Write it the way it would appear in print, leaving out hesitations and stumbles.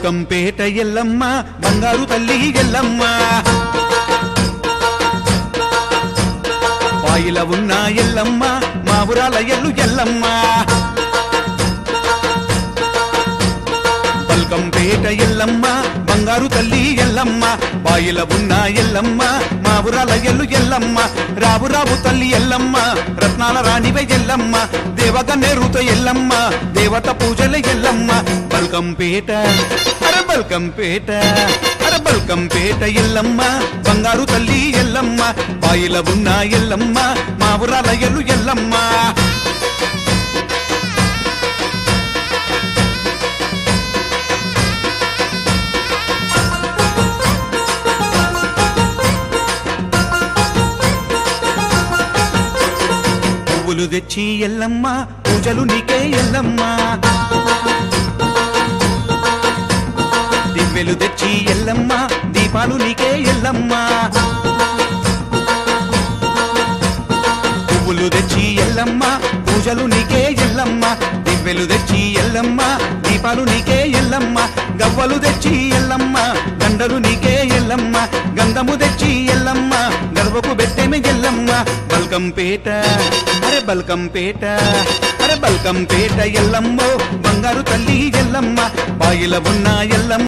బల్కంపేట ఎల్లమ్మ బంగారు తల్లి ఎల్లమ్మ పాయిల ఉన్న ఎల్లమ్మ మా ఊరాల ఎల్లు ఎల్లమ్మ బల్కంపేట ఎల్లమ్మ బంగారు తల్లి ఎల్లమ్మ పాయిల ఉన్న ఎల్లమ్మ మా ఊరాల ఎల్లు ఎల్లమ్మ రావు రావు తల్లి ఎల్లమ్మ రత్నాల రాణివే ఎల్లమ్మ దేవగన్నేరుతో ఎల్లమ్మ దేవత పూజల ఎల్లమ్మ బల్కంపేట అరే బల్కంపేట అరే బల్కంపేట ఎల్లమ్మ బంగారు తల్లి ఎల్లమ్మ పాయిల ఉన్న ఎల్లమ్మ మా ఊరాల ఎల్లు ఎల్లమ్మ పువ్వులు తెచ్చి ఎల్లమ్మ పూజలు నీకే ఎల్లమ్మ దివ్వెలు తెచ్చి ఎల్లమ్మ దీపాలు నీకే ఎల్లమ్మ పువ్వులు తెచ్చి ఎల్లమ్మ పూజలు నీకే ఎల్లమ్మ దివ్వెలు తెచ్చి ఎల్లమ్మ దీపాలు నీకే ఎల్లమ్మ గవ్వలు తెచ్చి ఎల్లమ్మ దండలు నీకే ఎల్లమ్మ గంధము తెచ్చి ఎల్లమ్మ గర్వకు బెట్టెమి ఎల్లమ్మ బల్కంపేట అరే బల్కంపేట అరే బల్కంపేట ఎల్లమ్మో బంగారు తల్లి ఎల్లమ్మ బాయిల ఉన్న ఎల్లమ్మ